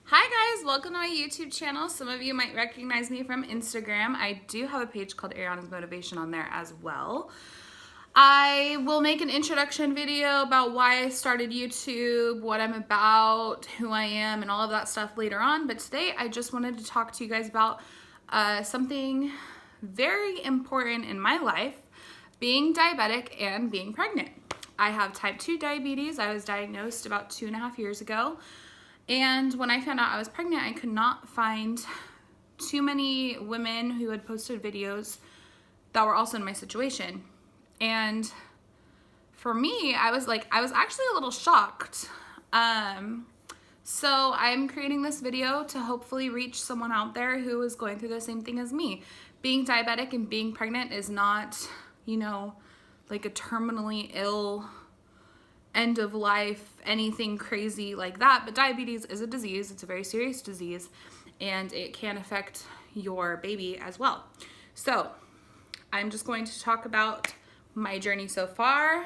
Hi guys, welcome to my YouTube channel. Some of you might recognize me from Instagram. I do have a page called Ariana's Motivation on there as well. I will make an introduction video about why I started YouTube, what I'm about, who I am, and all of that stuff later on. But today I just wanted to talk to you guys about something very important in my life, being diabetic and being pregnant. I have type 2 diabetes. I was diagnosed about 2.5 years ago. And when I found out I was pregnant, I could not find too many women who had posted videos that were also in my situation. And for me, I was actually a little shocked. So I'm creating this video to hopefully reach someone out there who is going through the same thing as me. Being diabetic and being pregnant is not, like a terminally ill, end of life, anything crazy like that. But diabetes is a disease. It's a very serious disease, and it can affect your baby as well. So I'm just going to talk about my journey so far.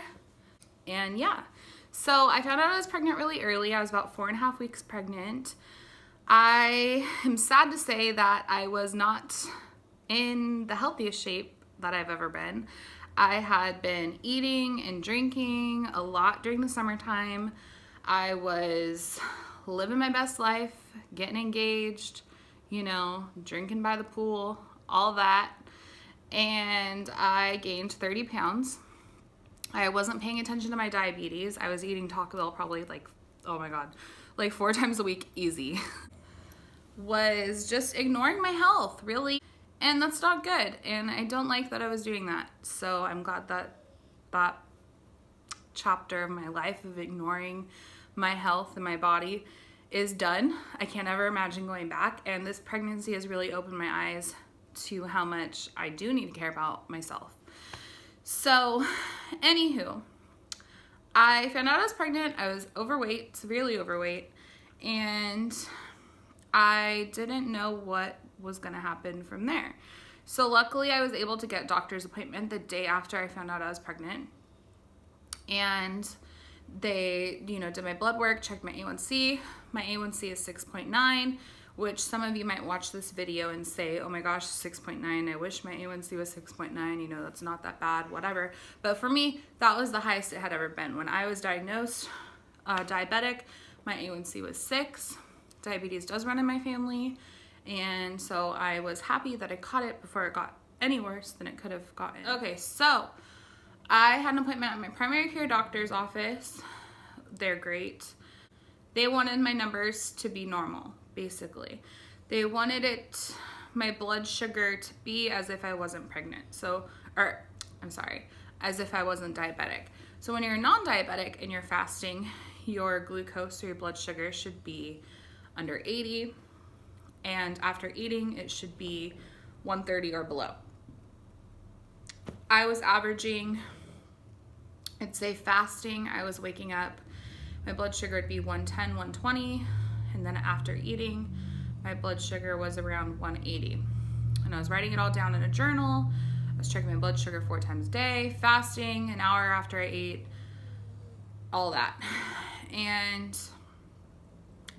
And yeah, so I found out I was pregnant really early. I was about 4.5 weeks pregnant. I am sad to say that I was not in the healthiest shape that I've ever been. I had been eating and drinking a lot during the summertime. I was living my best life, getting engaged, drinking by the pool, all that. And I gained 30 pounds. I wasn't paying attention to my diabetes. I was eating Taco Bell probably like 4 times a week, easy. Was just ignoring my health, really. And that's not good, and I don't like that I was doing that. So I'm glad that that chapter of my life of ignoring my health and my body is done. I can't ever imagine going back, and this pregnancy has really opened my eyes to how much I do need to care about myself. So, anywho, I found out I was pregnant. I was overweight, severely overweight, and I didn't know what was going to happen from there. So luckily I was able to get a doctor's appointment the day after I found out I was pregnant. And they, did my blood work, checked my A1C. My A1C is 6.9, which some of you might watch this video and say, oh my gosh, 6.9, I wish my A1C was 6.9, that's not that bad, whatever. But for me, that was the highest it had ever been. When I was diagnosed diabetic, my A1C was 6. Diabetes does run in my family. And so I was happy that I caught it before it got any worse than it could have gotten. Okay, so I had an appointment at my primary care doctor's office. They're great. They wanted my numbers to be normal, basically. They wanted my blood sugar to be as if I wasn't pregnant. As if I wasn't diabetic. So when you're non-diabetic and you're fasting, your glucose or your blood sugar should be under 80. And after eating, it should be 130 or below. I was averaging, I'd say fasting, I was waking up, my blood sugar would be 110, 120, and then after eating, my blood sugar was around 180. And I was writing it all down in a journal. I was checking my blood sugar 4 times a day, fasting an hour after I ate, all that. And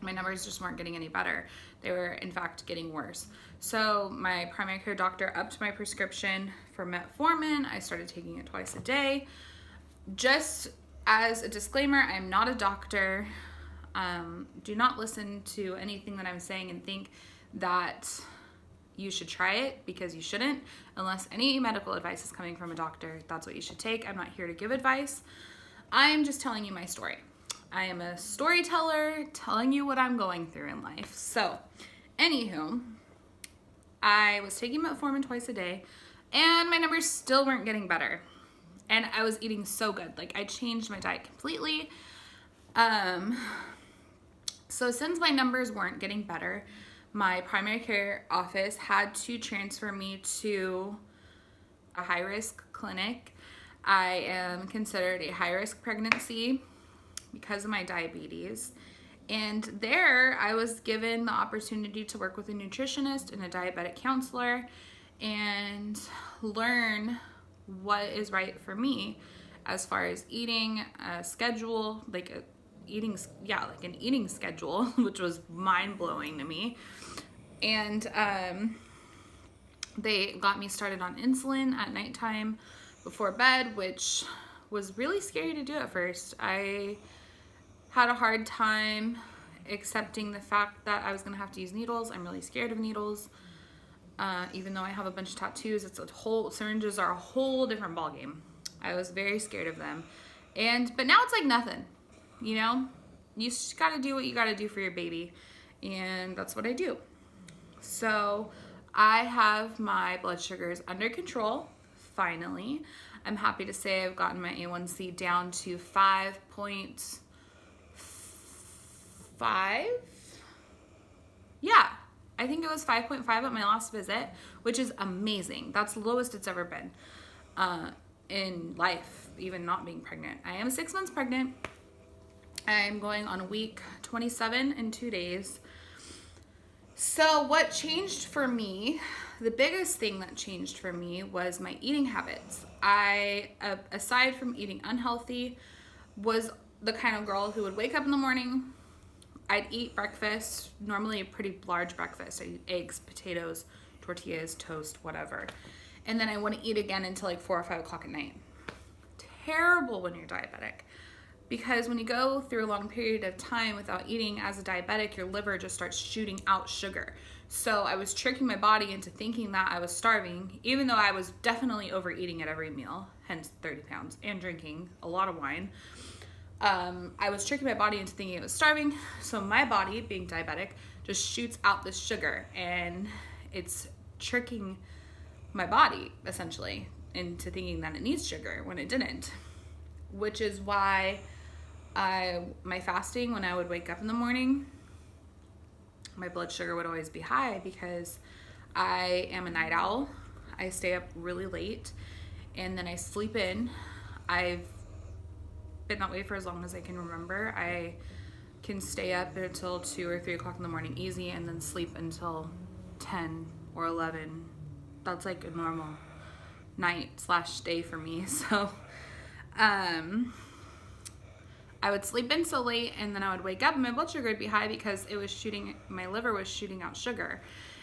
my numbers just weren't getting any better. They were, in fact, getting worse. So my primary care doctor upped my prescription for metformin. I started taking it twice a day. Just as a disclaimer, I'm not a doctor. Do not listen to anything that I'm saying and think that you should try it, because you shouldn't. Unless any medical advice is coming from a doctor, that's what you should take. I'm not here to give advice. I'm just telling you my story. I am a storyteller telling you what I'm going through in life. So, anywho, I was taking metformin twice a day, and my numbers still weren't getting better. And I was eating so good. Like, I changed my diet completely. So since my numbers weren't getting better, my primary care office had to transfer me to a high-risk clinic. I am considered a high-risk pregnancy because of my diabetes. And there I was given the opportunity to work with a nutritionist and a diabetic counselor and learn what is right for me as far as eating, a schedule, like like an eating schedule, which was mind-blowing to me. And they got me started on insulin at nighttime before bed, which was really scary to do at first. I had a hard time accepting the fact that I was going to have to use needles. I'm really scared of needles. Even though I have a bunch of tattoos, syringes are a whole different ballgame. I was very scared of them. But now it's like nothing, you know? You just got to do what you got to do for your baby. And that's what I do. So I have my blood sugars under control, finally. I'm happy to say I've gotten my A1C down to 5.5. Yeah, I think it was 5.5 at my last visit, which is amazing. That's the lowest it's ever been in life, even not being pregnant. I am 6 months pregnant. I'm going on week 27 in 2 days. So what changed for me, the biggest thing that changed for me was my eating habits. I, aside from eating unhealthy, was the kind of girl who would wake up in the morning, I'd eat breakfast, normally a pretty large breakfast. I eat eggs, potatoes, tortillas, toast, whatever. And then I wouldn't eat again until like 4 or 5 o'clock at night. Terrible when you're diabetic. Because when you go through a long period of time without eating as a diabetic, your liver just starts shooting out sugar. So I was tricking my body into thinking that I was starving, even though I was definitely overeating at every meal, hence 30 pounds, and drinking a lot of wine. I was tricking my body into thinking it was starving. So my body, being diabetic, just shoots out this sugar, and it's tricking my body, essentially, into thinking that it needs sugar when it didn't. Which is why my fasting, when I would wake up in the morning, my blood sugar would always be high because I am a night owl. I stay up really late and then I sleep in. I've been that way for as long as I can remember. I can stay up until 2 or 3 o'clock in the morning easy and then sleep until 10 or 11. That's like a normal night/day for me. So I would sleep in so late and then I would wake up and my blood sugar would be high because my liver was shooting out sugar.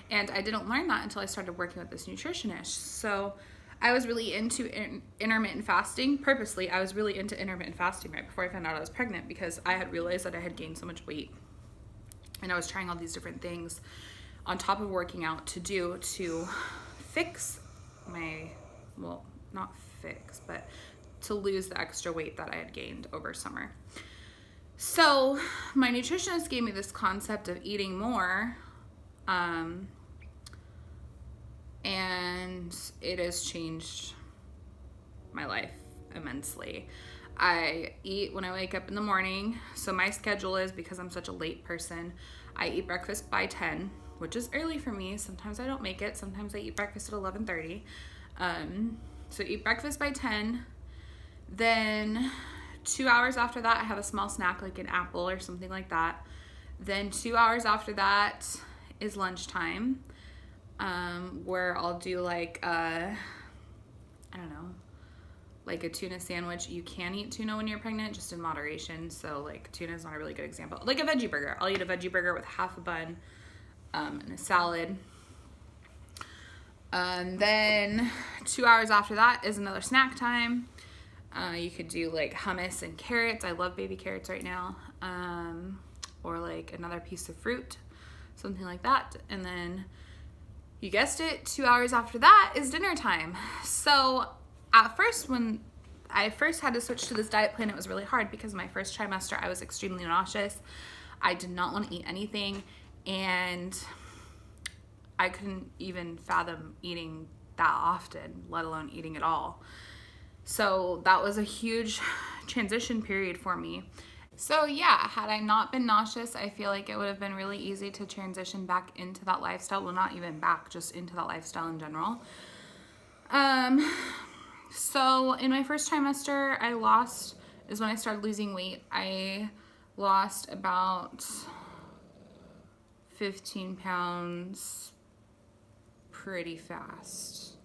And I didn't learn that until I started working with this nutritionist. So I was really into intermittent fasting. Purposely, I was really into intermittent fasting right before I found out I was pregnant because I had realized that I had gained so much weight. And I was trying all these different things on top of working out to fix but to lose the extra weight that I had gained over summer. So my nutritionist gave me this concept of eating more, and it has changed my life immensely. I eat when I wake up in the morning. So my schedule is, because I'm such a late person, I eat breakfast by 10, which is early for me. Sometimes I don't make it. Sometimes I eat breakfast at 11:30. So eat breakfast by 10. Then 2 hours after that, I have a small snack like an apple or something like that. Then 2 hours after that is lunchtime, where I'll do like a tuna sandwich. You can eat tuna when you're pregnant, just in moderation. So like tuna is not a really good example. Like a veggie burger. I'll eat a veggie burger with half a bun and a salad. Then 2 hours after that is another snack time. You could do like hummus and carrots. I love baby carrots right now. Or like another piece of fruit, something like that. And then, you guessed it, 2 hours after that is dinner time. So at first, when I first had to switch to this diet plan, it was really hard because my first trimester, I was extremely nauseous. I did not want to eat anything, and I couldn't even fathom eating that often, let alone eating at all. So that was a huge transition period for me. So yeah, had I not been nauseous, I feel like it would have been really easy to transition back into that lifestyle. Well, not even back, just into that lifestyle in general. So in my first trimester, is when I started losing weight. I lost about 15 pounds pretty fast.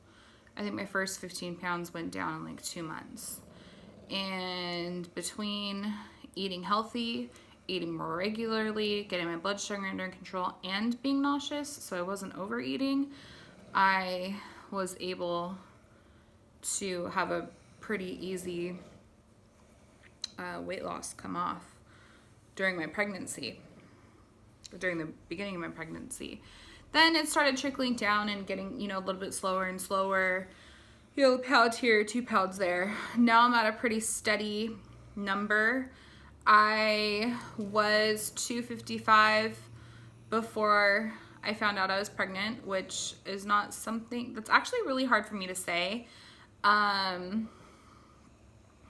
I think my first 15 pounds went down in like 2 months. And between eating healthy, eating more regularly, getting my blood sugar under control, and being nauseous, so I wasn't overeating, I was able to have a pretty easy weight loss come off during my pregnancy, during the beginning of my pregnancy. Then it started trickling down and getting, a little bit slower and slower. A pound here, 2 pounds there. Now I'm at a pretty steady number. I was 255 before I found out I was pregnant, which is not something that's actually really hard for me to say.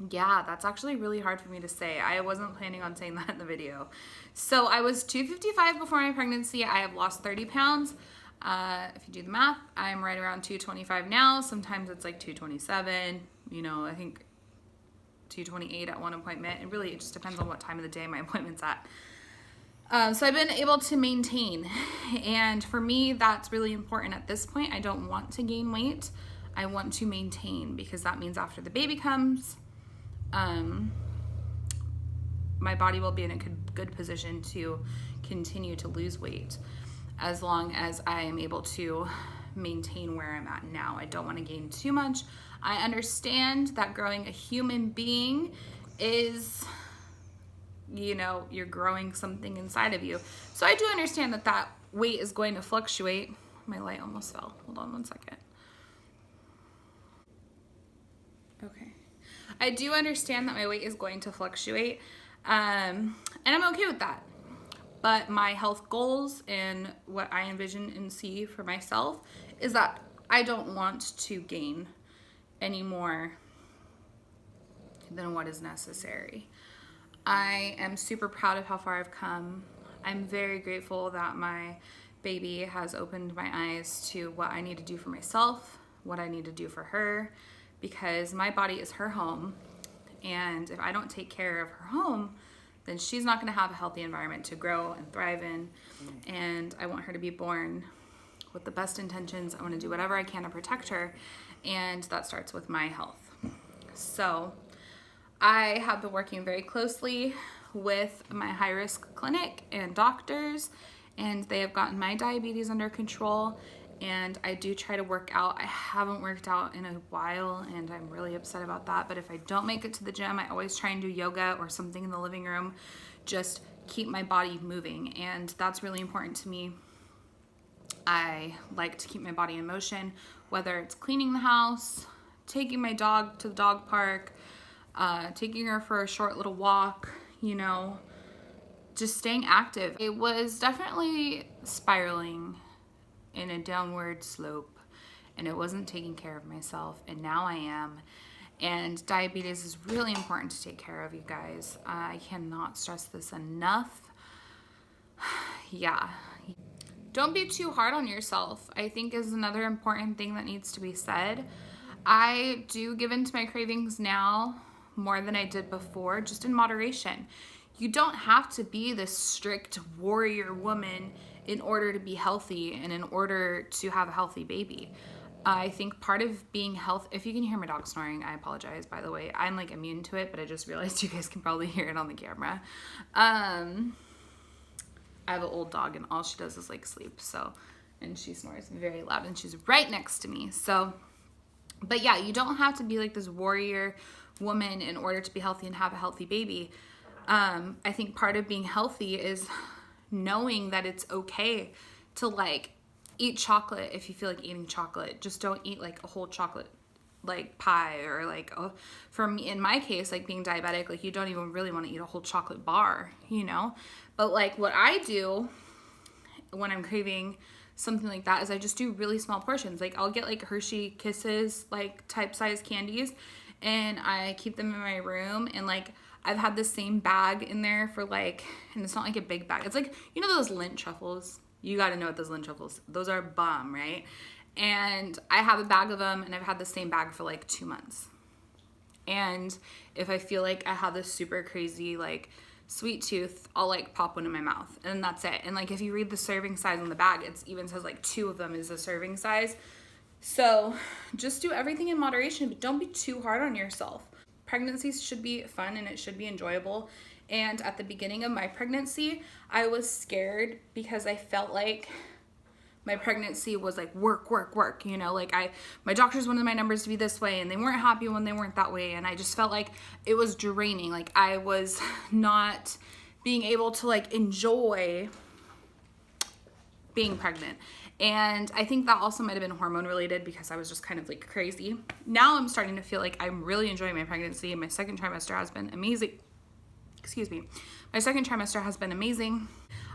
Yeah, that's actually really hard for me to say. I wasn't planning on saying that in the video. So I was 255 before my pregnancy. I have lost 30 pounds. If you do the math, I'm right around 225 now. Sometimes it's like 227, I think 228 at one appointment. It really, it just depends on what time of the day my appointment's at. So I've been able to maintain. And for me, that's really important at this point. I don't want to gain weight. I want to maintain, because that means after the baby comes, my body will be in a good position to continue to lose weight as long as I am able to maintain where I'm at now. I don't want to gain too much. I understand that growing a human being is, you're growing something inside of you. So I do understand that that weight is going to fluctuate. My light almost fell. Hold on one second. Okay. I do understand that my weight is going to fluctuate, and I'm okay with that. But my health goals and what I envision and see for myself is that I don't want to gain any more than what is necessary. I am super proud of how far I've come. I'm very grateful that my baby has opened my eyes to what I need to do for myself, what I need to do for her, because my body is her home. And if I don't take care of her home, then she's not going to have a healthy environment to grow and thrive in. And I want her to be born with the best intentions. I want to do whatever I can to protect her. And that starts with my health. So I have been working very closely with my high-risk clinic and doctors, and they have gotten my diabetes under control. And I do try to work out. I haven't worked out in a while, and I'm really upset about that. But if I don't make it to the gym, I always try and do yoga or something in the living room. Just keep my body moving, and that's really important to me. I like to keep my body in motion, whether it's cleaning the house, taking my dog to the dog park, taking her for a short little walk, just staying active. It was definitely spiraling in a downward slope, and it wasn't taking care of myself, and now I am. And diabetes is really important to take care of, you guys. I cannot stress this enough. Yeah. Don't be too hard on yourself, I think, is another important thing that needs to be said. I do give in to my cravings now more than I did before, just in moderation. You don't have to be this strict warrior woman in order to be healthy and in order to have a healthy baby. I think part of being healthy, if you can hear my dog snoring, I apologize, by the way. I'm like immune to it, but I just realized you guys can probably hear it on the camera. I have an old dog, and all she does is like sleep, and she snores very loud, and she's right next to me. But yeah, you don't have to be like this warrior woman in order to be healthy and have a healthy baby. I think part of being healthy is knowing that it's okay to like eat chocolate if you feel like eating chocolate. Just don't eat like a whole chocolate like pie, or like, for me, in my case, like being diabetic, like you don't even really want to eat a whole chocolate bar, but like what I do when I'm craving something like that is I just do really small portions. Like I'll get like Hershey Kisses, like type size candies, and I keep them in my room, and like I've had the same bag in there for like, and it's not like a big bag. It's like, those Lindt truffles. You got to know what those Lindt truffles, those are bomb, right? And I have a bag of them, and I've had the same bag for like 2 months. And if I feel like I have this super crazy like sweet tooth, I'll like pop one in my mouth, and that's it. And like if you read the serving size on the bag, it even says like 2 of them is the serving size. So just do everything in moderation, but don't be too hard on yourself. pregnancies should be fun and it should be enjoyable. And at the beginning of my pregnancy, I was scared because I felt like my pregnancy was like work, work, work, you know, like my doctors wanted my numbers to be this way and they weren't happy when they weren't that way. And I just felt like it was draining. Like I was not being able to like enjoy being pregnant. And I think that also might've been hormone related because I was just kind of like crazy. Now I'm starting to feel like I'm really enjoying my pregnancy. My second trimester has been amazing. Excuse me. My second trimester has been amazing.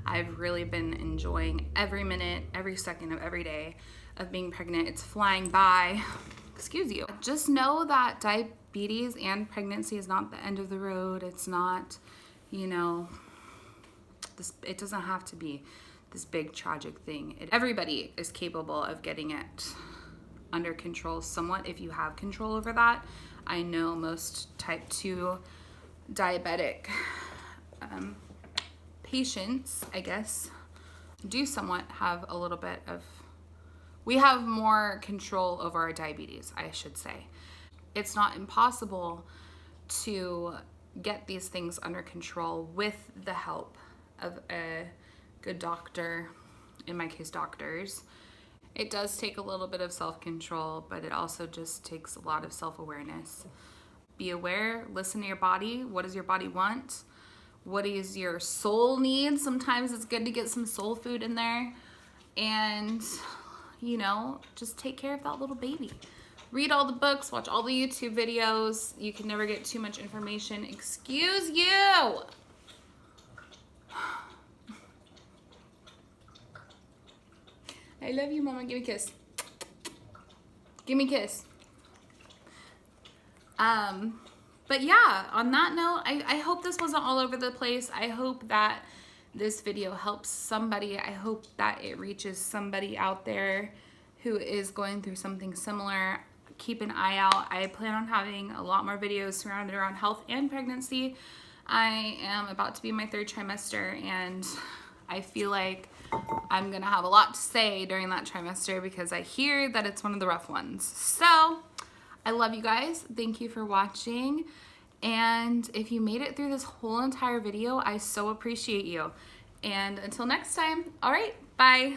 I've really been enjoying every minute, every second of every day of being pregnant. It's flying by. Excuse you. Just know that diabetes and pregnancy is not the end of the road. It's not, you know, it doesn't have to be this big tragic thing. Everybody is capable of getting it under control somewhat if you have control over that. I know most type 2 diabetic patients, I guess, do somewhat have a little bit of, we have more control over our diabetes, I should say. It's not impossible to get these things under control with the help of a good doctor, in my case doctors. It does take a little bit of self-control, but it also just takes a lot of self-awareness. Be aware, listen to your body. What does your body want? What is your soul need? Sometimes it's good to get some soul food in there. And, you know, just take care of that little baby. Read all the books, watch all the YouTube videos. You can never get too much information. Excuse you! I love you, Mama. Give me a kiss. Give me a kiss. But yeah, on that note, I hope this wasn't all over the place. I hope that this video helps somebody. I hope that it reaches somebody out there who is going through something similar. Keep an eye out. I plan on having a lot more videos surrounded around health and pregnancy. I am about to be in my 3rd trimester, and I feel like I'm gonna have a lot to say during that trimester because I hear that it's one of the rough ones. So I love you guys. Thank you for watching. And if you made it through this whole entire video, I so appreciate you. And until next time, all right, bye.